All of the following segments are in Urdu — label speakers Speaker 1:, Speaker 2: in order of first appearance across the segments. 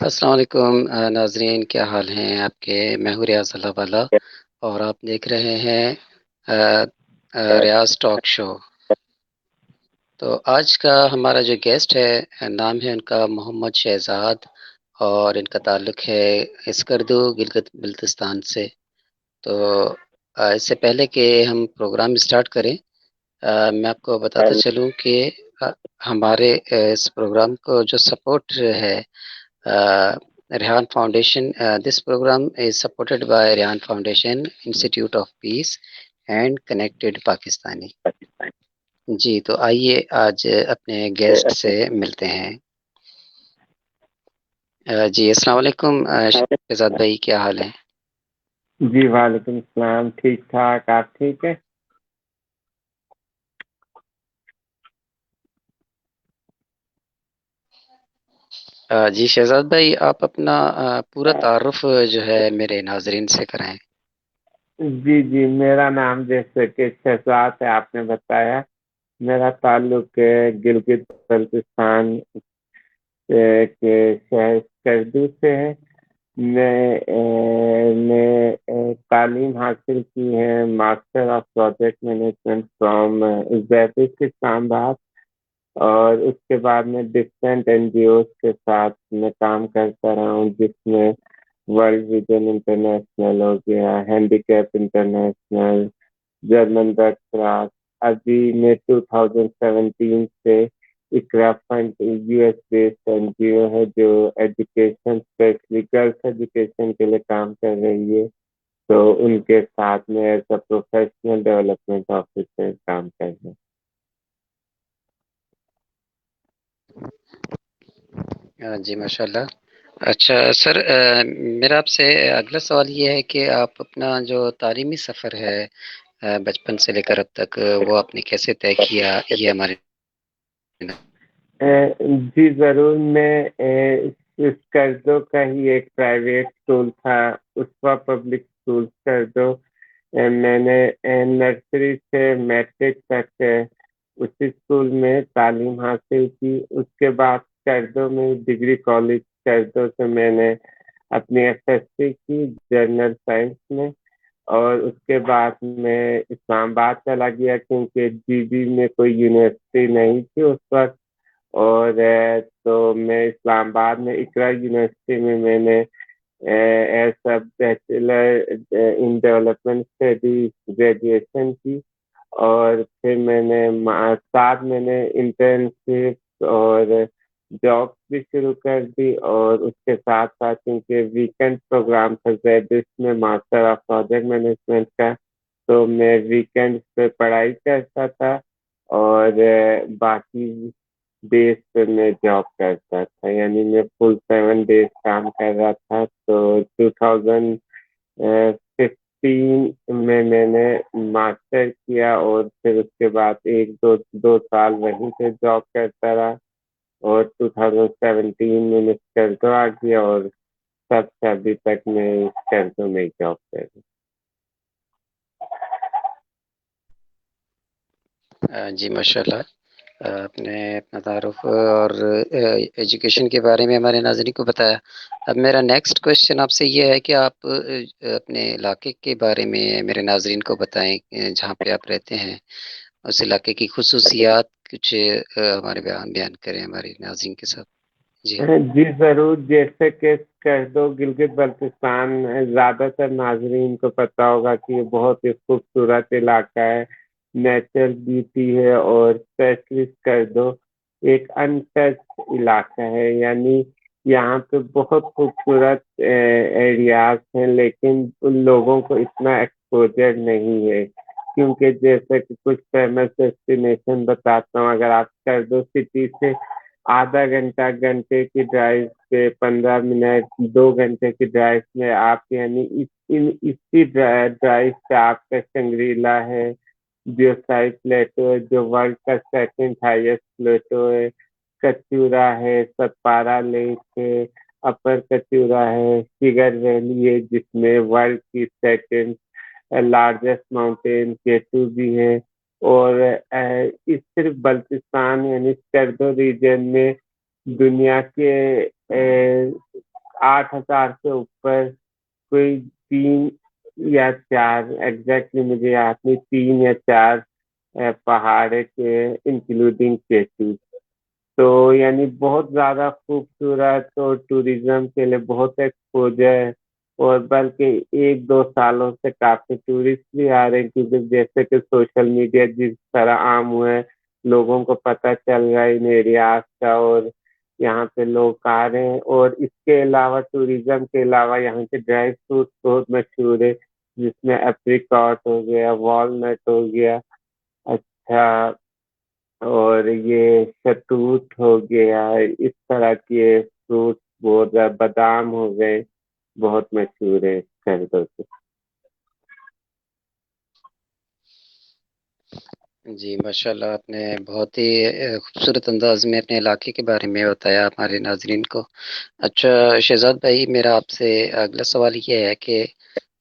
Speaker 1: السلام علیکم ناظرین، کیا حال ہیں آپ کے؟ میں ہوں ریاض اللہ والا اور آپ دیکھ رہے ہیں ریاض ٹاک شو۔ تو آج کا ہمارا جو گیسٹ ہے، نام ہے ان کا محمد شہزاد، اور ان کا تعلق ہے اسکردو گلگت بلتستان سے۔ تو اس سے پہلے کہ ہم پروگرام اسٹارٹ کریں، میں آپ کو بتاتا چلوں کہ ہمارے اس پروگرام کو جو سپورٹ ہے Rehan foundation, this program is supported by Rehan foundation institute of peace and connected Pakistani. جی تو آئیے آج اپنے گیسٹ سے ملتے ہیں۔ جی السلام علیکم شہزاد بھائی، کیا حال ہے؟
Speaker 2: جی وعلیکم السلام، ٹھیک ٹھاک، آپ ٹھیک ہے؟
Speaker 1: جی شہزاد بھائی، آپ اپنا پورا تعارف جو ہے میرے ناظرین سے کرائیں۔
Speaker 2: جی میرا نام جیسے کہ شہزاد ہے، آپ نے بتایا، میرا تعلق گلگت بلتستان کے شہر اسکردو سے ہے۔ میں تعلیم حاصل کی ہے master of project management from زیتک اسلام آباد، اور اس کے بعد میں ڈفرینٹ این جی اوز کے ساتھ میں کام کرتا رہا ہوں، جس میں ورلڈ ویژن انٹرنیشنل ہو گیا، handicap international, German red cross. ابھی میں 2017 سے Iqra fund U S based N G O ہے جو ایجوکیشن اسپیشلی گرلس ایجوکیشن کے لیے کام کر رہی ہے، تو ان کے ساتھ میں as a professional development officer کام کر رہے ہیں۔
Speaker 1: جی ماشاء اللہ۔ اچھا سر، میرا آپ سے اگلا سوال یہ ہے کہ آپ اپنا جو تعلیمی سفر ہے بچپن سے لے کر اب تک، وہ آپ نے کیسے طے کیا؟ یہ ہمارے
Speaker 2: جی ضرور، میں اسکردو کا ہی ایک پرائیویٹ اسکول تھا، اسوا پبلک اسکول اسکردو، میں نے نرسری سے میٹرک تک اسی اسکول میں تعلیم حاصل کی۔ اس کے بعد اسکردو میں ڈگری کالج اسکردو سے میں نے اپنی ایف ایس سی کی جنرل سائنس میں، اور اس کے بعد میں اسلام آباد چلا گیا کیونکہ جی بی میں کوئی یونیورسٹی نہیں تھی اس وقت، اور تو میں اسلام آباد میں اقرا یونیورسٹی میں نے as a bachelor in development studies graduation کی، اور پھر میں نے ساتھ میں نے انٹرنشپ اور جاب بھی شروع کر دی، اور اس کے ساتھ ساتھ کیونکہ ویکینڈ پروگرام تھا زیڈس میں ماسٹر آف پروجیکٹ مینجمنٹ کا، تو میں ویکینڈ پہ پڑھائی کرتا تھا اور باقی ڈیز پہ میں جاب کرتا تھا، یعنی میں فل 7 days کام کر رہا تھا۔ تو 2015 میں نے ماسٹر کیا، اور پھر اس کے بعد دو سال وہیں پہ جاب کرتا رہا، اور 2017 میں اسکردو آ گیا، اور تب سے ابھی تک میں اسکردو میں جاب کر رہا ہوں۔
Speaker 1: جی ماشاء اللہ، آپ نے اپنا تعارف اور ایجوکیشن کے بارے میں ہمارے ناظرین کو بتایا۔ اب میرا نیکسٹ کوشچن آپ سے یہ ہے کہ آپ اپنے علاقے کے بارے میں میرے ناظرین کو بتائیں، جہاں پہ آپ رہتے ہیں اس علاقے کی خصوصیات کچھ ہمارے بیان کریں ہمارے ناظرین کے ساتھ۔
Speaker 2: جی ضرور، جیسے کہ اسکردو گلگت بلتستان زیادہ تر ناظرین کو پتہ ہوگا کہ یہ بہت ہی خوبصورت علاقہ ہے، نیچرل بیوٹی ہے، اور اسپیشلی اسکردو ایک ان ٹچ علاقہ ہے، یعنی یہاں پہ بہت خوبصورت ایریاز ہیں، لیکن ان لوگوں کو اتنا ایکسپوجر نہیں ہے، کیونکہ جیسے کہ کچھ فیمس ڈیسٹینیشن بتاتا ہوں، اگر آپ اسکردو سٹی سے آدھا گھنٹے کی ڈرائیو پہ 15 منٹ 2 گھنٹے کی ڈرائیو میں آپ، یعنی اسی ڈرائیو پہ آپ کا سنگریلا ہے، بیوسائی پلیٹو ہے جو ورلڈ کا 2nd ہائیسٹ پلیٹو ہے، کچورا ہے، ستپارا لیک ہے، اپر کچورا ہے، شگر ویلی ہے جس میں ورلڈ کی 2nd لارجسٹ ماؤنٹین کیٹو بھی ہے، اور اس صرف بلتستان یعنی اسکردو ریجن میں دنیا کے 8,000 سے اوپر کوئی 3 یا 4 ایگزیکٹلی مجھے یاد نہیں 3 یا 4 پہاڑ کے انکلوڈنگ کیسی. تو یعنی بہت زیادہ خوبصورت اور ٹوریزم کے لیے بہت ایکسپوجر ہے. اور بلکہ 1-2 سالوں سے کافی ٹورسٹ بھی آ رہے ہیں کیونکہ جیسے کہ سوشل میڈیا جس طرح عام ہوا ہے لوگوں کو پتہ چل رہا ہے ان ایریاز کا اور یہاں پہ لوگ آ رہے ہیں. اور اس کے علاوہ ٹوریزم کے علاوہ یہاں کے ڈرائی فروٹ بہت مشہور ہے جس میں اپریکاٹ ہو گیا والنٹ ہو گیا اچھا اور یہ شتوت ہو گیا اس طرح کے فروٹ بہت بادام ہو گئے بہت مشہور ہے خریدوں سے.
Speaker 1: جی ماشاء اللہ، آپ نے بہت ہی خوبصورت انداز میں اپنے علاقے کے بارے میں بتایا ہمارے ناظرین کو. اچھا شہزاد بھائی، میرا آپ سے اگلا سوال یہ ہے کہ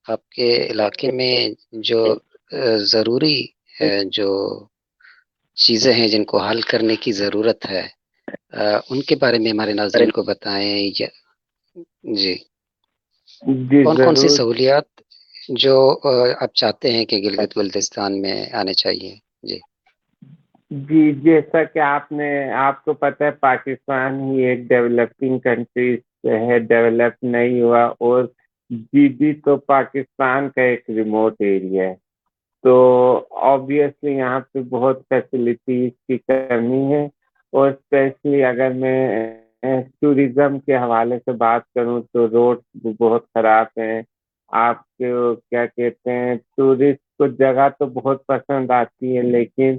Speaker 1: آپ کے علاقے میں جو ضروری جو چیزیں ہیں جن کو حل کرنے کی ضرورت ہے ان کے بارے میں ہمارے ناظرین کو بتائیں. جی،
Speaker 2: جی
Speaker 1: کون کون سی
Speaker 2: ضرور.
Speaker 1: سہولیات جو آپ چاہتے ہیں کہ گلگت بلتستان میں آنے چاہیے؟ جی
Speaker 2: جی جیسا کہ آپ کو پتہ ہے پاکستان ہی ایک ڈیولپنگ کنٹری ہے ڈیولپ نہیں ہوا اور تو پاکستان کا ایک ریموٹ ایریا ہے. تو آبویسلی یہاں پہ بہت فیسلٹیز کی کمی ہے اور اسپیشلی اگر میں ٹوریزم کے حوالے سے بات کروں تو روڈ بہت خراب ہیں. آپ کو کیا کہتے ہیں ٹورسٹ کو جگہ تو بہت پسند آتی ہے لیکن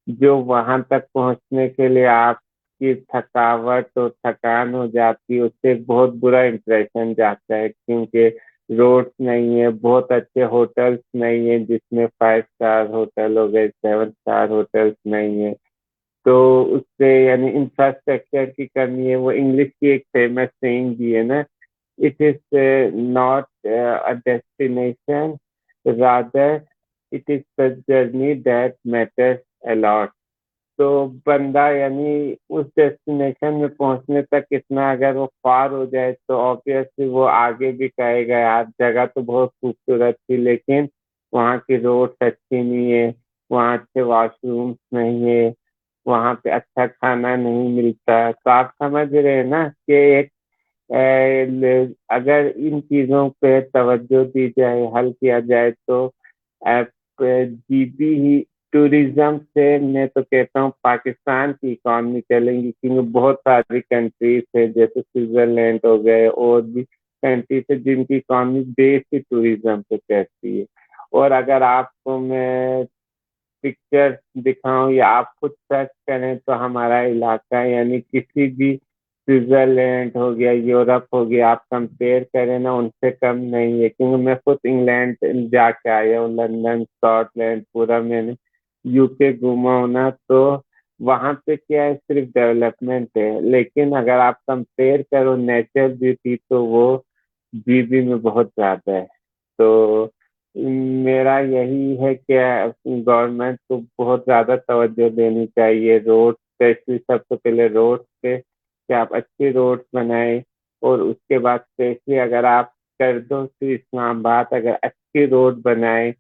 Speaker 2: جو وہاں تک پہنچنے کے لیے آپ کی تھکاوٹ اور تھکان ہو جاتی ہے اس سے ایک بہت برا امپریشن جاتا ہے کیونکہ روڈس نہیں ہے بہت اچھے ہوٹلس نہیں ہیں جس میں 5 اسٹار ہوٹل ہو گئے 7 اسٹار ہوٹلس نہیں ہیں. تو اس سے یعنی انفراسٹرکچر کی کمی ہے. وہ انگلش کی ایک فیمس سینگ بھی ہے نا it is not a destination rather it is the journey that matters allot. تو بندہ یعنی اس ڈیسٹینیشن میں پہنچنے تک اتنا اگر وہ فار ہو جائے تو آبویسلی وہ آگے بھی کہے گا یار جگہ تو بہت خوبصورت تھی لیکن وہاں کی روڈ اچھی نہیں ہے وہاں اچھے واش رومس نہیں ہے وہاں پہ اچھا کھانا نہیں ملتا. تو آپ سمجھ رہے ہیں نا کہ ایک اگر ان چیزوں پہ توجہ دی جائے حل کیا جائے تو جی بی ہی ٹوریزم سے میں تو کہتا ہوں پاکستان کی اکانومی چلیں گی کیونکہ بہت ساری کنٹریز ہے جیسے سوئٹزرلینڈ ہو گئے اور بھی کنٹریز ہے جن کی اکانومی بیس ہی ٹوریزم پہ کہتی ہے. اور اگر آپ کو میں پکچر دکھاؤں یا آپ خود سرچ کریں تو ہمارا علاقہ یعنی کسی بھی سوئٹزرلینڈ ہو گیا یورپ ہو گیا آپ کمپیئر کریں نا ان سے کم نہیں ہے کیونکہ میں خود انگلینڈ جا کے آیا ہوں لندن اسکاٹ لینڈ پورا میں نے یو کے گھوما ہونا. تو وہاں پہ کیا ہے صرف ڈیولپمنٹ ہے لیکن اگر آپ کمپیئر کرو نیچرل بیوٹی تو وہ جی بی میں بہت زیادہ ہے. تو میرا یہی ہے کہ گورنمنٹ کو بہت زیادہ توجہ دینی چاہیے روڈ اسپیشلی سب سے پہلے روڈ پہ کہ آپ اچھی روڈ بنائیں اور اس کے بعد اسپیشلی اگر آپ کر دو تو اسلام آباد اگر اچھی روڈ بنائیں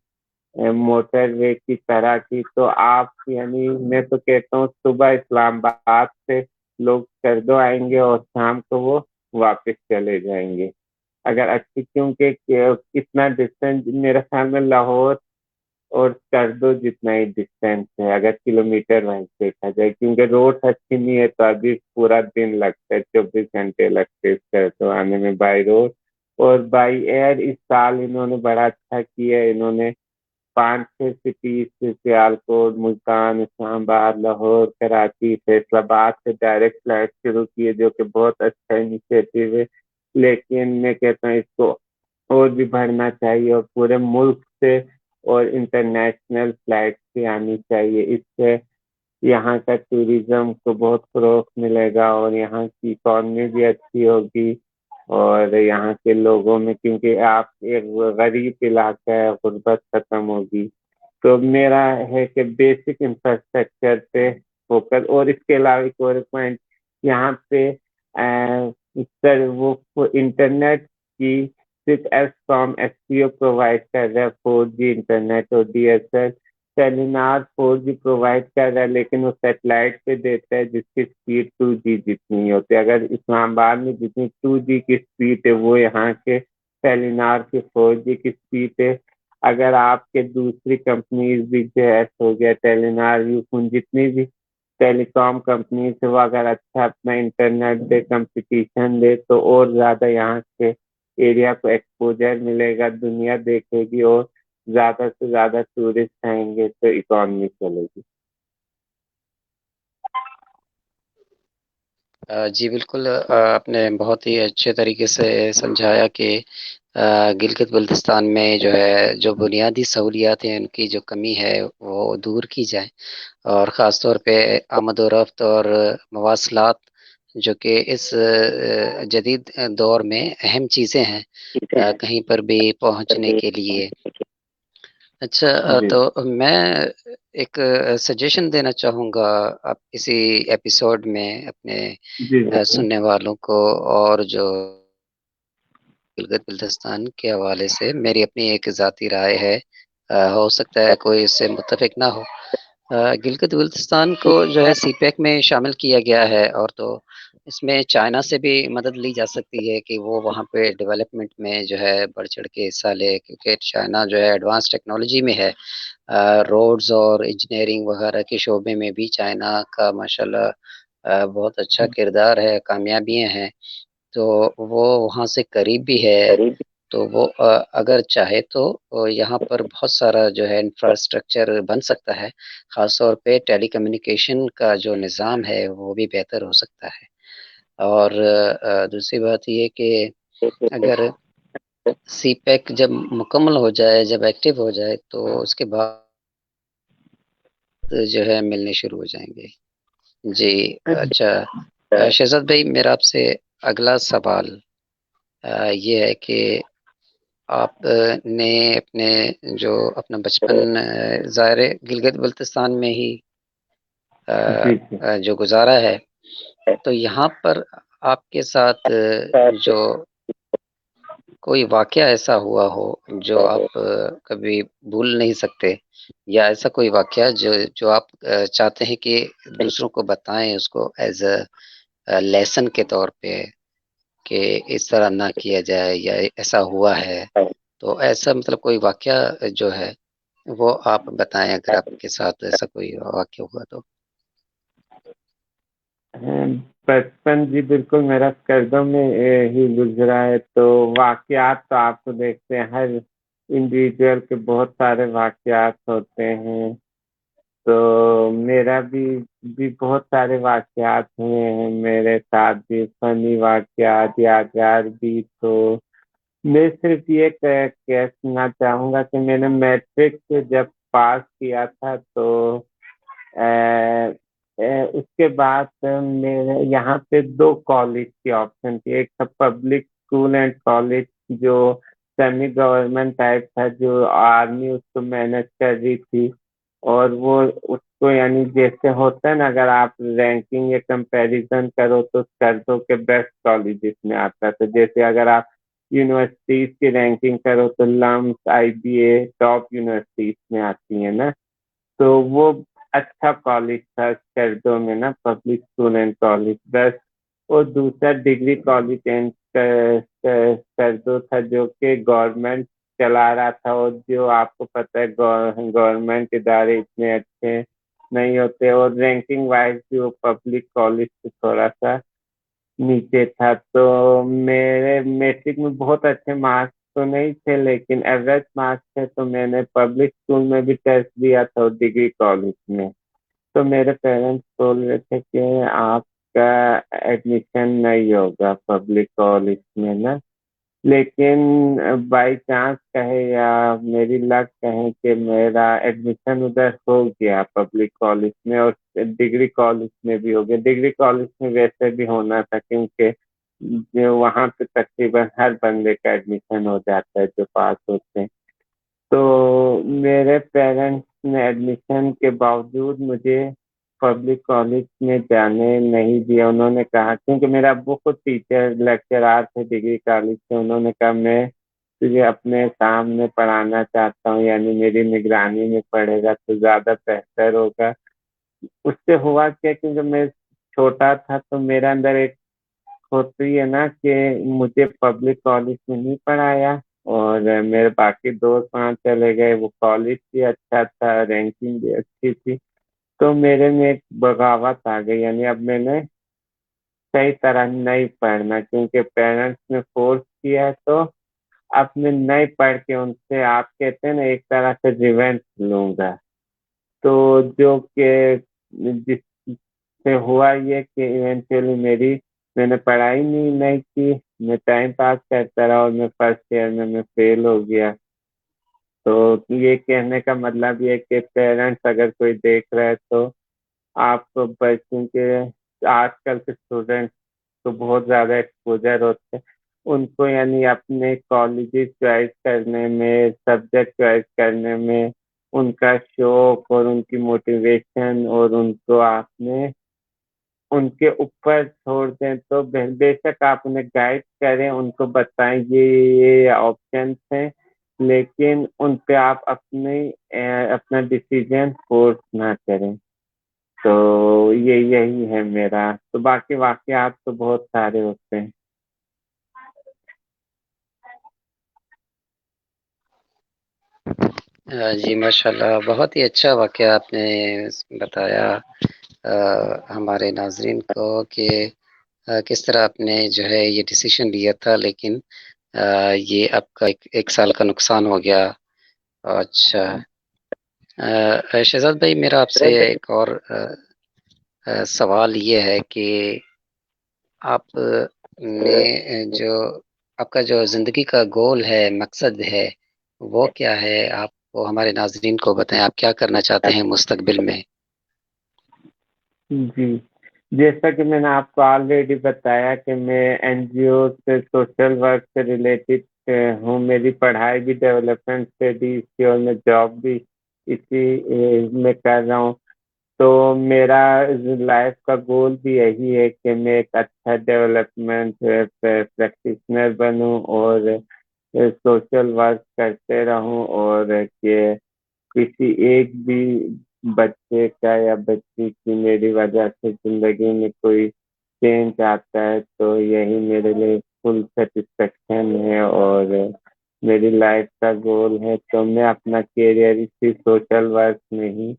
Speaker 2: موٹر وے کی طرح کی تو آپ یعنی میں تو کہتا ہوں صبح اسلام آباد سے لوگ سردو آئیں گے اور شام کو وہ واپس چلے جائیں گے اگر اچھی کیونکہ کتنا ڈسٹینس میرے خیال میں لاہور اور سردو جتنا ہی ڈسٹینس ہے اگر کلو میٹر وائز دیکھا جائے کیونکہ روڈ اچھی نہیں ہے تو ابھی پورا دن لگتا ہے 24 گھنٹے لگتے سردو آنے میں بائی روڈ. اور بائی ایئر اس سال انہوں نے بڑا اچھا کیا ہے انہوں نے 5-6 سٹیز سیالکوٹ ملتان اسلام آباد لاہور کراچی فیصل آباد سے ڈائریکٹ فلائٹ شروع کیے جو کہ بہت اچھا انیشیٹو ہے. لیکن میں کہتا ہوں اس کو اور بھی بڑھنا چاہیے اور پورے ملک سے اور انٹرنیشنل فلائٹ بھی آنی چاہیے. اس سے یہاں کا ٹوریزم کو بہت فروغ ملے گا اور یہاں کی اکانومی بھی اچھی ہوگی اور یہاں کے لوگوں میں کیونکہ آپ ایک غریب علاقہ ہے غربت ختم ہوگی. تو میرا ہے کہ بیسک انفراسٹرکچر پہ فوکس. اور اس کے علاوہ ایک اور پوائنٹ یہاں پہ سر وہ انٹرنیٹ کی صرف S com S P O provide کر رہا ہے 4G انٹرنیٹ اور D S L. Telenor 4G provide کر رہا ہے لیکن وہ سیٹلائٹ پہ دیتا ہے جس کی اسپیڈ 2G جتنی ہوتی ہے. اگر اسلام آباد میں جتنی 2G کی اسپیڈ ہے وہ یہاں کے ٹیلینار کی 4G کی اسپیڈ ہے. اگر آپ کے دوسری کمپنیز بھی جیس ہو گیا ٹیلینار یوفون جتنی بھی ٹیلی کام کمپنیز ہے وہ اگر اچھا اپنا انٹرنیٹ دے کمپٹیشن دے تو اور زیادہ یہاں کے ایریا کو ایکسپوجر ملے گا, دنیا دیکھے گی اور زیادہ سے زیادہ ٹورسٹ آئیں گے تو اکانومی چلے گی.
Speaker 1: جی بالکل, آپ نے بہت ہی اچھے طریقے سے سمجھایا کہ گلگت بلتستان میں جو ہے جو بنیادی سہولیات ہیں ان کی جو کمی ہے وہ دور کی جائے, اور خاص طور پہ آمد و رفت اور مواصلات جو کہ اس جدید دور میں اہم چیزیں ہیں کہیں پر بھی پہنچنے کے لیے. اچھا,
Speaker 2: جی
Speaker 1: تو میں ایک سجیشن دینا چاہوں گا آپ اسی ایپیسوڈ میں اپنے
Speaker 2: جی جی
Speaker 1: سننے والوں کو, اور جو گلگت بلتستان کے حوالے سے میری اپنی ایک ذاتی رائے ہے, ہو سکتا ہے کوئی اس سے متفق نہ ہو. گلگت بلتستان کو جو ہے سی پیک میں شامل کیا گیا ہے, اور تو اس میں چائنا سے بھی مدد لی جا سکتی ہے کہ وہ وہاں پہ ڈیولپمنٹ میں جو ہے بڑھ چڑھ کے حصہ لے, کیونکہ چائنا جو ہے ایڈوانس ٹیکنالوجی میں ہے. روڈز اور انجینئرنگ وغیرہ کے شعبے میں بھی چائنا کا ماشاءاللہ بہت اچھا کردار ہے, کامیابیاں ہیں. تو وہ وہاں سے قریب بھی ہے, تو وہ اگر چاہے تو یہاں پر بہت سارا جو ہے انفراسٹرکچر بن سکتا ہے. خاص طور پہ ٹیلی کمیونیکیشن کا جو نظام ہے وہ بھی بہتر ہو سکتا ہے. اور دوسری بات یہ کہ اگر سی پیک جب مکمل ہو جائے, جب ایکٹیو ہو جائے, تو اس کے بعد جو ہے ملنے شروع ہو جائیں گے. جی اچھا, شہزاد بھائی میرا آپ سے اگلا سوال یہ ہے کہ آپ نے اپنے جو اپنا بچپن ظاہر گلگت بلتستان میں ہی
Speaker 2: جی جی.
Speaker 1: جو گزارا ہے, تو یہاں پر آپ کے ساتھ جو کوئی واقعہ ایسا ہوا ہو جو آپ کبھی بھول نہیں سکتے, یا ایسا کوئی واقعہ جو آپ چاہتے ہیں کہ دوسروں کو بتائیں اس کو ایز اے لیسن کے طور پہ کہ اس طرح نہ کیا جائے, یا ایسا ہوا ہے, تو ایسا مطلب کوئی واقعہ جو ہے وہ آپ بتائیں اگر آپ کے ساتھ ایسا کوئی واقعہ ہوا تو.
Speaker 2: بچپن جی بالکل میرا کردوں میں ہی گزرا ہے, تو واقعات تو آپ کو دیکھتے ہیں ہر انڈیویجول کے بہت سارے واقعات ہوتے ہیں. تو میرا بھی بہت سارے واقعات ہوئے ہیں میرے ساتھ بھی, فنی واقعات یادگار بھی. تو میں صرف یہ کہنا چاہوں گا کہ میں نے میٹرک جب پاس کیا تھا تو اس کے بعد میرے یہاں پہ 2 کالج کی آپشن تھی. ایک تھا پبلک اسکول اینڈ کالج جو سیمی گورنمنٹ ٹائپ تھا, جو آرمی اس کو مینج کر رہی تھی, اور وہ اس کو یعنی جیسے ہوتا ہے نا اگر آپ رینکنگ یا کمپیریزن کرو تو سردوں کے بیسٹ کالجز میں آتا تھا. جیسے اگر آپ یونیورسٹیز کی رینکنگ کرو تو لمس آئی بی اے ٹاپ یونیورسٹیز میں آتی ہیں نا, تو وہ اچھا کالج تھا سردوں میں نا, پبلک اسکول اینڈ کالج بس. اور دوسرا ڈگری کالج اینڈ سردوں تھا جو کہ گورنمنٹ چلا رہا تھا, اور جو آپ کو پتہ ہے گورنمنٹ ادارے اتنے اچھے نہیں ہوتے, اور رینکنگ وائز بھی وہ پبلک کالج سے تھوڑا سا نیچے تھا. تو میرے میٹرک میں بہت اچھے مارکس تو نہیں تھے لیکن ایوریج مارکس تھے, تو میں نے پبلک اسکول میں بھی ٹیسٹ دیا تھا اور ڈگری کالج میں. تو میرے پیرنٹس بول رہے تھے کہ آپ کا ایڈمیشن نہیں ہوگا پبلک کالج میں نا, لیکن بائی چانس کہے یا میری لک کہیں کہ میرا ایڈمیشن ادھر ہو گیا پبلک کالج میں, اور ڈگری کالج میں بھی ہو گیا. ڈگری کالج میں ویسے بھی ہونا تھا کیونکہ وہاں پہ تقریباً ہر بندے کا ایڈمیشن ہو جاتا ہے جو پاس ہوتے ہیں. تو میرے پیرنٹس نے ایڈمیشن کے باوجود مجھے پبلک کالج میں جانے نہیں دیا. انہوں نے کہا کیونکہ میرا ابو خود ٹیچر لیکچرار تھے ڈگری کالج سے. انہوں نے کہا میں تجھے اپنے سامنے پڑھانا چاہتا ہوں, یعنی میری نگرانی میں پڑھے گا تو زیادہ بہتر ہوگا. اس سے ہوا کیا, کیونکہ میں چھوٹا تھا تو میرے اندر ایک ہوتی ہے نا کہ مجھے پبلک کالج میں نہیں پڑھایا, اور میرے باقی دوست وہاں چلے گئے. وہ کالج بھی اچھا تھا, رینکنگ بھی اچھی تھی, تو میرے میں ایک بغاوت آ گئی. یعنی اب میں نے صحیح طرح نہیں پڑھنا, کیونکہ پیرنٹس نے فورس کیا ہے, تو اب میں نہیں پڑھ کے ان سے, آپ کہتے ہیں نا, ایک طرح سے ریونٹ لوں گا. تو جو کہ جس سے ہوا یہ کہ ایونچولی میں نے پڑھائی نہیں کی. میں ٹائم پاس کرتا رہا اور میں فرسٹ ایئر میں فیل ہو گیا. تو یہ کہنے کا مطلب یہ کہ پیرنٹس اگر کوئی دیکھ رہا ہے تو آپ کو بچوں کے, آج کل کے اسٹوڈنٹ تو بہت زیادہ ایکسپوجر ہوتے ہیں, ان کو یعنی اپنے کالجز چوائس کرنے میں, سبجیکٹ چوائس کرنے میں ان کا شوق اور ان کی موٹیویشن, اور ان کو آپ نے ان کے اوپر چھوڑ دیں. تو بے شک آپ انہیں گائڈ کریں, ان کو بتائیں یہ آپشنس ہیں, لیکن ان پہ آپ اپنا ڈیسیجن فورس نہ کریں. تو یہی ہے میرا. تو باقی واقعات تو بہت سارے ہوتے ہیں.
Speaker 1: جی ماشاء اللہ, بہت ہی اچھا واقعہ آپ نے بتایا ہمارے ناظرین کو کہ کس طرح آپ نے جو ہے یہ ڈیسیشن لیا تھا, لیکن یہ آپ کا ایک سال کا نقصان ہو گیا. اچھا, شہزاد بھائی, میرا آپ سے ایک اور سوال یہ ہے کہ آپ نے جو آپ کا جو زندگی کا گول ہے, مقصد ہے, وہ کیا ہے؟ آپ کو ہمارے ناظرین کو بتائیں, آپ کیا کرنا چاہتے ہیں مستقبل میں؟
Speaker 2: جی, جیسا کہ میں نے آپ کو آلریڈی بتایا کہ میں این جی او سے, سوشل ورک سے ریلیٹڈ ہوں. میری پڑھائی بھی ڈیولپمنٹ اسٹڈیز کی, اور میں جاب بھی اسی میں کر رہا ہوں. تو میرا لائف کا گول بھی یہی ہے کہ میں ایک اچھا ڈیولپمنٹ پریکٹیشنر بنوں, اور سوشل ورک کرتے رہوں, اور کہ کسی ایک بھی بچے کا یا بچی کی میری وجہ سے زندگی میں کوئی چینج آتا ہے, تو یہی میرے لیے فل سیٹسفیکشن ہے اور میری لائف کا گول ہے. تو میں اپنا کیریئر اسی سوشل ورک میں ہی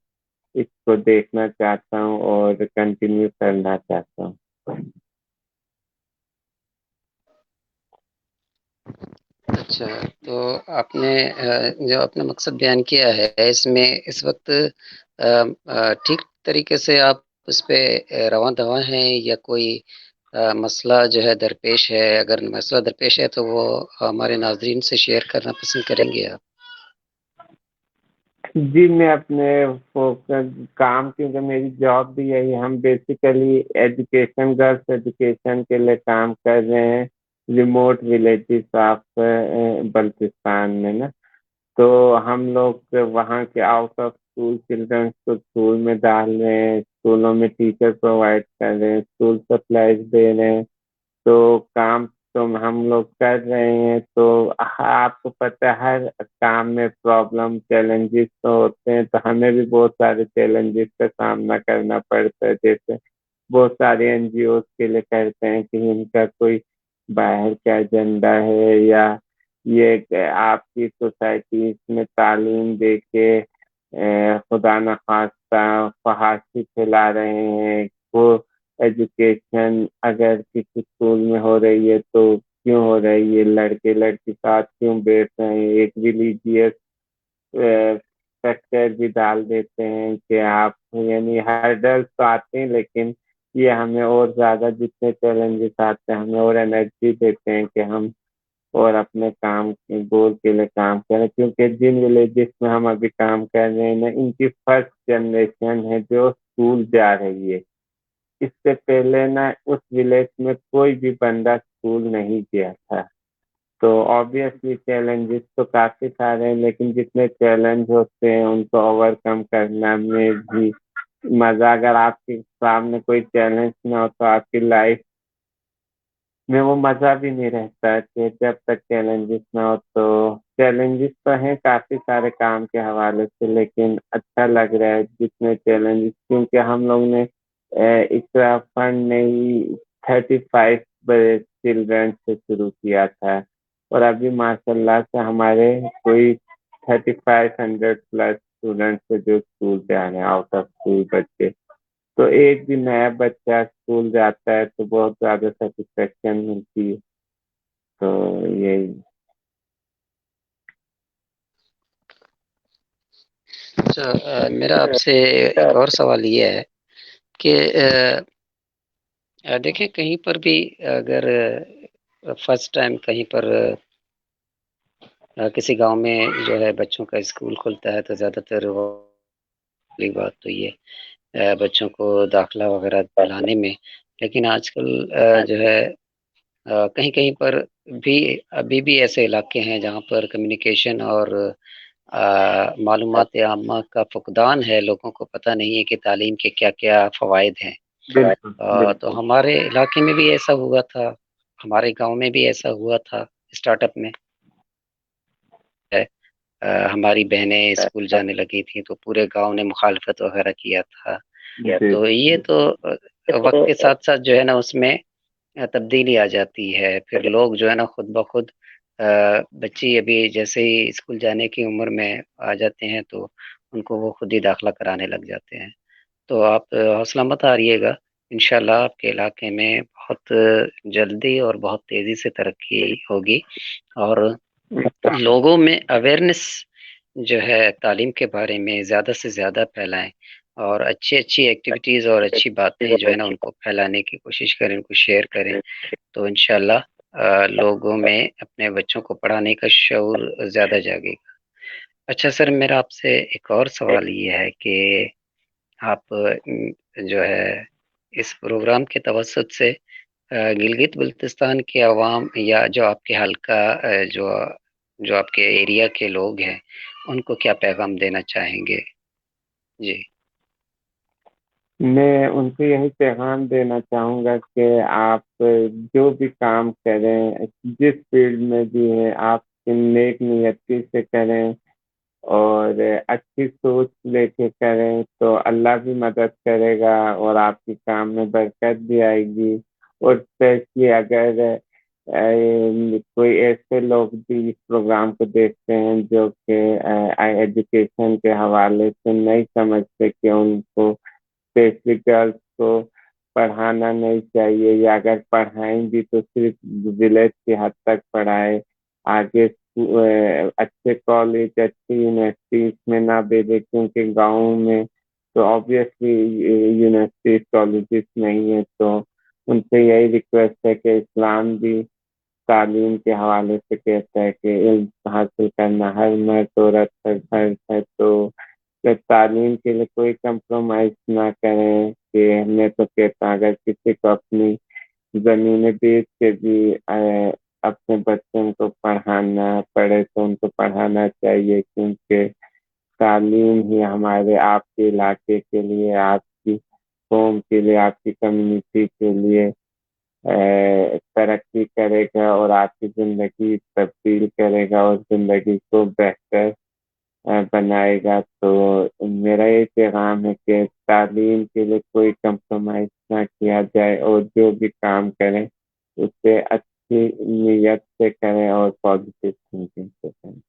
Speaker 2: اس کو دیکھنا چاہتا ہوں اور کنٹینیو کرنا چاہتا ہوں.
Speaker 1: اچھا, تو آپ نے جو اپنا مقصد بیان کیا ہے, اس میں اس وقت ٹھیک طریقے سے آپ اس پہ رواں دواں ہیں, یا کوئی مسئلہ جو ہے درپیش ہے؟ اگر مسئلہ درپیش ہے تو وہ ہمارے ناظرین سے شیئر کرنا پسند کریں گے آپ؟
Speaker 2: جی, میں اپنے فوکس کام, کیونکہ میری جاب بھی یہی, ہم بیسیکلی ایجوکیشن, گرلس ایجوکیشن کے لیے کام کر رہے ہیں ریموٹ ولیجز آف بلتستان میں نا. تو ہم لوگ وہاں کے آؤٹ آف اسکول چلڈرنس کو اسکول میں ڈال رہے ہیں, اسکولوں میں ٹیچر پرووائڈ کر رہے ہیں, اسکول سپلائز دے رہے ہیں. تو کام تو ہم لوگ کر رہے ہیں. تو آپ کو پتہ ہے ہر کام میں پرابلم, چیلنجز تو ہوتے ہیں, تو ہمیں بھی بہت سارے چیلنجز کا سامنا کرنا پڑتا ہے. جیسے بہت سارے این جی اوز کے لیے کرتے ہیں کہ ان کا کوئی باہر کا ایجنڈا ہے, یا یہ کہ آپ کی سوسائٹی میں تعلیم دے کے خدا نخواستہ فحاشی پھیلا رہے ہیں. وہ ایجوکیشن اگر کسی اسکول میں ہو رہی ہے تو کیوں ہو رہی ہے, لڑکے لڑکی ساتھ کیوں بیٹھ رہے ہیں, ایک ریلیجیس فیکٹر بھی ڈال دیتے ہیں کہ آپ, یعنی ہرڈلس تو آتے ہیں, لیکن یہ ہمیں اور زیادہ جتنے چیلنجز آتے ہیں ہمیں اور انرجی دیتے ہیں کہ ہم اور اپنے کام کے گول کے لیے کام کریں. کیونکہ جن ولیجز میں ہم ابھی کام کر رہے ہیں نا, ان کی فرسٹ جنریشن ہے جو اسکول جا رہی ہے. اس سے پہلے نا اس ولیج میں کوئی بھی بندہ اسکول نہیں گیا تھا. تو آبویسلی چیلنجز تو کافی سارے ہیں، لیکن جتنے چیلنج ہوتے ہیں ان کو اوور کم کرنا میں بھی مزہ. اگر آپ کے سامنے کوئی چیلنج نہ ہو تو آپ کی لائف میں وہ مزہ بھی نہیں رہتا کہ جب تک چیلنجز نہ ہو. تو چیلنجز تو ہیں کافی سارے کام کے حوالے سے، لیکن اچھا لگ رہا ہے جتنے چیلنجز، کیونکہ ہم لوگ نے اقرا فنڈ نے ہی 35 چلڈرن سے شروع کیا تھا، اور ابھی ماشاء اللہ سے ہمارے کوئی 3500 پلس اسٹوڈنٹس سے جو اسکول جا رہے ہیں، آؤٹ آف اسکول بچے. تو ایک بھی نیا بچہ اسکول جاتا ہے تو بہت زیادہ سیٹسفیکشن ملتی ہے. تو یہی.
Speaker 1: اچھا، میرا آپ سے ایک اور سوال یہ ہے کہ دیکھیں کہیں پر بھی اگر فرسٹ ٹائم کہیں پر کسی گاؤں میں جو ہے بچوں کا اسکول کھلتا ہے تو زیادہ تر والی بات تو یہ بچوں کو داخلہ وغیرہ دلانے میں، لیکن آج کل جو ہے کہیں کہیں پر بھی ابھی بھی ایسے علاقے ہیں جہاں پر کمیونیکیشن اور معلومات عامہ کا فقدان ہے. لوگوں کو پتہ نہیں ہے کہ تعلیم کے کیا کیا فوائد ہیں.
Speaker 2: بالکل
Speaker 1: تو
Speaker 2: بالکل.
Speaker 1: ہمارے علاقے میں بھی ایسا ہوا تھا، ہمارے گاؤں میں بھی ایسا ہوا تھا. اسٹارٹ اپ میں ہماری بہنیں اسکول جانے لگی تھیں تو پورے گاؤں نے مخالفت وغیرہ کیا تھا.
Speaker 2: جی
Speaker 1: تو یہ تو وقت کے ساتھ ساتھ جو ہے نا اس میں تبدیلی آ جاتی ہے. پھر لوگ جو ہے نا خود بخود بچی ابھی جیسے ہی اسکول جانے کی عمر میں آ جاتے ہیں تو ان کو وہ خود ہی داخلہ کرانے لگ جاتے ہیں. تو آپ حوصلہ مت ہاریے گا، انشاءاللہ آپ کے علاقے میں بہت جلدی اور بہت تیزی سے ترقی ہوگی، اور لوگوں میں اویئرنیس جو ہے تعلیم کے بارے میں زیادہ سے زیادہ پھیلائیں، اور اچھی اچھی ایکٹیویٹیز اور اچھی باتیں جو ہے نا ان کو پھیلانے کی کوشش کریں، ان کو شیئر کریں. تو انشاءاللہ لوگوں میں اپنے بچوں کو پڑھانے کا شعور زیادہ جاگے گا. اچھا سر، میرا آپ سے ایک اور سوال یہ ہے کہ آپ جو ہے اس پروگرام کے توسط سے گلگت بلتستان کے عوام یا جو آپ کے حلقہ جو آپ کے ایریا کے لوگ ہیں ان کو کیا پیغام دینا چاہیں گے؟ جی.
Speaker 2: میں ان کو یہی پیغام دینا چاہوں گا کہ آپ جو بھی کام کریں، جس فیلڈ میں بھی ہیں، آپ نیک نیتی سے کریں اور اچھی سوچ لے کے کریں تو اللہ بھی مدد کرے گا اور آپ کے کام میں برکت بھی آئے گی. اور اسپیشلی اگر کوئی ایسے لوگ بھی اس پروگرام کو دیکھتے ہیں جو کہ ایجوکیشن کے حوالے سے نہیں سمجھتے کہ ان کو اسپیشلی گرلس کو پڑھانا نہیں چاہیے، یا اگر پڑھائیں بھی تو صرف ولیج کی حد تک پڑھائے، آگے اچھے کالج اچھی یونیورسٹیز میں نہ بھیجے، کیونکہ گاؤں میں تو آبویسلی یونیورسٹیز کالجز نہیں ہیں. تو ان سے یہی ریکویسٹ ہے کہ اسلام بھی تعلیم کے حوالے سے کہتا ہے کہ علم حاصل کرنا ہر مرد عورت پر فرض ہے. تو تعلیم کے لیے کوئی کمپرومائز نہ کریں. کہ میں تو کہتا ہوں اگر کسی کو اپنی زمینیں بیچ کے بھی اپنے بچوں کو پڑھانا پڑے تو ان کو پڑھانا چاہیے، کیونکہ تعلیم ہی ہمارے آپ کے علاقے کے لیے، آپ کی قوم کے لیے، آپ کی کمیونٹی کے لیے ترقی کرے گا اور آپ کی زندگی تبدیل کرے گا اور زندگی کو بہتر بنائے گا. تو میرا یہ پیغام ہے کہ تعلیم کے لیے کوئی کمپرومائز نہ کیا جائے، اور جو بھی کام کریں اسے اچھی نیت سے کریں اور پازیٹیو تھنکنگ سے کریں.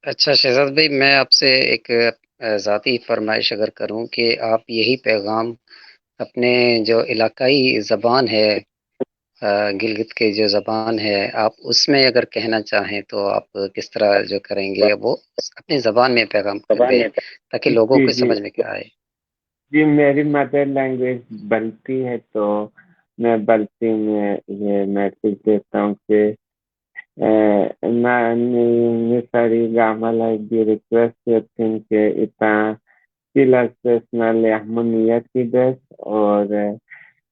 Speaker 1: اچھا شہزاد بھائی، میں آپ سے ایک ذاتی فرمائش اگر کروں کہ آپ یہی پیغام اپنے جو علاقائی زبان ہے، گلگت کی جو زبان ہے، آپ اس میں اگر کہنا چاہیں تو آپ کس طرح جو کریں گے وہ اپنی زبان میں پیغام کر دیں تاکہ لوگوں
Speaker 2: جی
Speaker 1: کو
Speaker 2: جی
Speaker 1: سمجھ میں کیا آئے.
Speaker 2: جی، میری مدر لینگویج بلتی ہے تو میں بلتی میں یہ میسج دیتا ہوں کہ ساری گامل di request que está si las personalidades y اور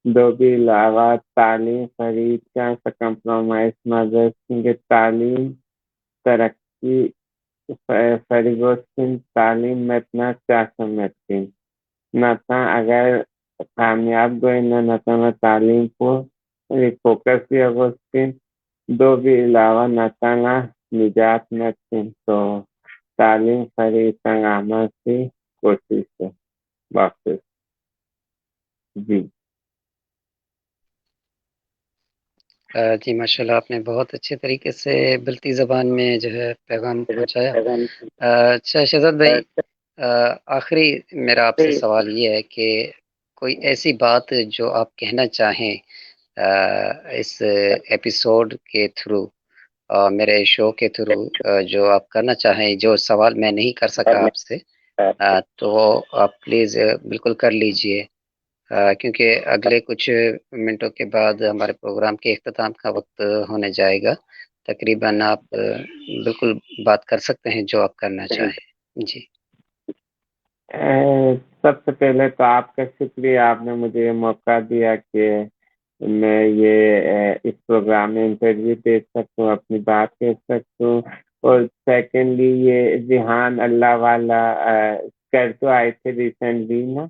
Speaker 2: دو بھی علاوہ تعلیم فرید کا کمپرومائز مدرسے کی تعلیم ترقی فریگوسن تعلیم متنا سمجھتی نتا اگر کامیاب گوئی نہ تعلیم کو فوکس بھی اگوستی دو بھی علاوہ نتنا نجات نتن تو تعلیم فرید سنگامہ کی کوشش ہے واپس جی
Speaker 1: جی ماشاء اللہ، آپ نے بہت اچھے طریقے سے بلتی زبان میں جو ہے پیغام پہنچایا۔ اچھا شہزاد بھائی، آخری میرا آپ سے سوال یہ ہے کہ کوئی ایسی بات جو آپ کہنا چاہیں اس ایپیسوڈ کے تھرو، میرے شو کے تھرو، جو آپ کرنا چاہیں، جو سوال میں نہیں کر سکا آپ سے، تو آپ پلیز بالکل کر لیجئے، کیونکہ اگلے کچھ منٹوں کے بعد ہمارے پروگرام کے اختتام کا وقت ہونے جائے گا۔ تقریباً آپ بالکل بات کر سکتے ہیں جو آپ کرنا چاہیں۔ جی
Speaker 2: سب سے پہلے تو آپ کا شکریہ، آپ نے مجھے یہ موقع دیا کہ میں یہ اس پروگرام میں انٹرویو دے سکوں، اپنی بات کہہ سکوں، اور سیکنڈلی یہ ریحان اللہ والا کر تو آئے تھے ریسنٹلی نا،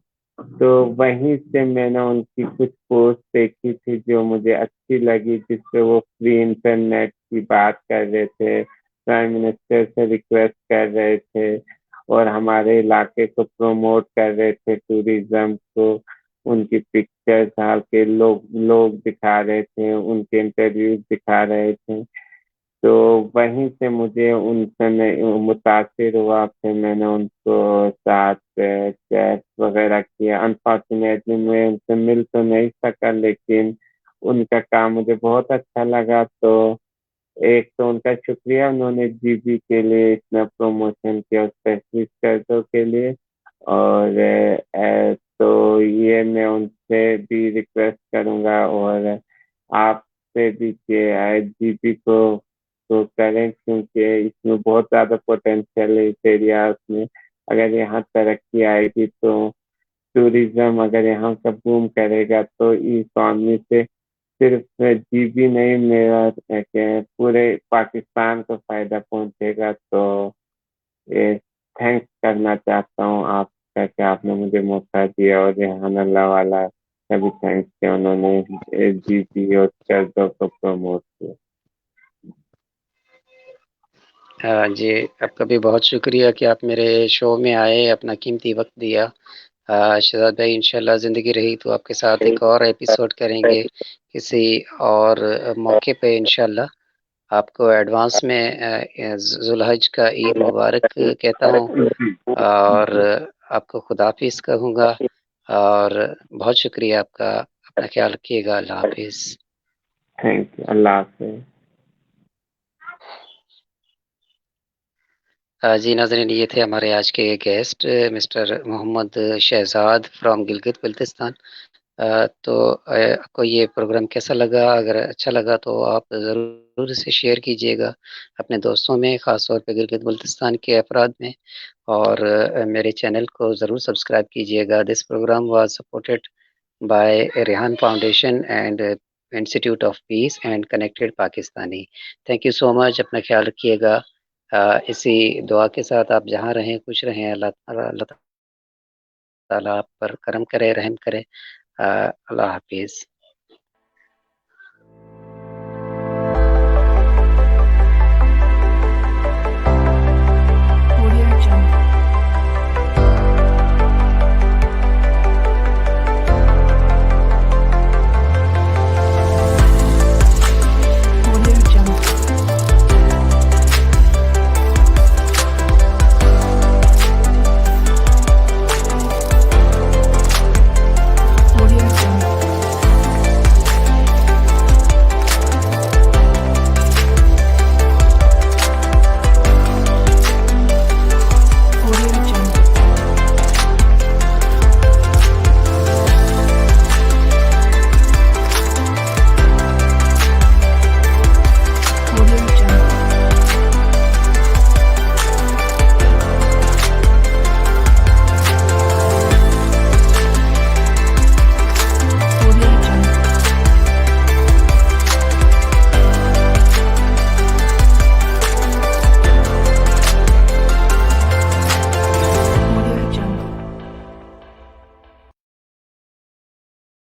Speaker 2: تو وہیں سے میں نے ان کی کچھ پوسٹ دیکھی تھی جو مجھے اچھی لگی، جس پہ وہ فری انٹرنیٹ کی بات کر رہے تھے، پرائم منسٹر سے ریکویسٹ کر رہے تھے اور ہمارے علاقے کو پروموٹ کر رہے تھے، ٹوریزم کو، ان کی پکچر ڈال کے لوگ دکھا رہے تھے، ان کے انٹرویوز دکھا رہے تھے، تو وہیں سے مجھے ان سے متاثر ہوا، پھر میں نے ان کو ساتھ چیٹ وغیرہ کیا۔ انفارچونیٹلی میں ان سے مل تو نہیں سکا، لیکن ان کا کام مجھے بہت اچھا لگا، تو ایک تو ان کا شکریہ، انہوں نے جی بی کے لیے اتنا پروموشن کیا اسپیشلی کردوں کے لیے، اور تو یہ میں ان سے بھی ریکویسٹ کروں گا اور آپ سے بھی کہ جی بی کو کریں، کیونکہ اس میں بہت زیادہ پوٹینشیل ہے اس ایریاز میں، اگر یہاں ترقی آئے گی تو ٹوریزم اگر یہاں کا بوم کرے گا تو اکانومی سے صرف جی بھی نہیں، میرا کہ پورے پاکستان کو فائدہ پہنچے گا، تو یہ تھینکس کرنا چاہتا ہوں آپ کا کہ آپ نے مجھے موقع دیا، اور ریحان اللہ والا کا بھی تھینکس کہ انہوں نے جی پی اور چرچوں کو پروموٹ کیا۔
Speaker 1: جی، آپ کا بھی بہت شکریہ کہ آپ میرے شو میں آئے، اپنا قیمتی وقت دیا۔ شہزاد بھائی، انشاءاللہ زندگی رہی تو آپ کے ساتھ ایک اور ایپیسوڈ کریں گے کسی اور موقع پہ انشاءاللہ۔ آپ کو ایڈوانس میں ذوالحج کا عید مبارک کہتا ہوں، اور آپ کو خداحافظ کہوں گا، اور بہت شکریہ آپ کا۔ اپنا خیال رکھیے گا۔ اللہ حافظ۔
Speaker 2: تھینک یو، اللہ حافظ۔
Speaker 1: جی ناظرین، یہ تھے ہمارے آج کے guest mister Muhammad Shahzad from Gilgit Baltistan. تو آپ کو یہ پروگرام کیسا لگا؟ اگر اچھا لگا تو آپ ضرور اسے شیئر کیجئے گا اپنے دوستوں میں، خاص طور پہ گلگت بلتستان کے افراد میں، اور میرے چینل کو ضرور سبسکرائب کیجئے گا۔ This program was supported by Rehan foundation and institute of peace and connected Pakistani. Thank you so much. اپنا خیال رکھیے گا۔ اسی دعا کے ساتھ آپ جہاں رہیں خوش رہیں، اللہ تعالیٰ آپ پر کرم کرے، رحم کرے۔ اللہ حافظ۔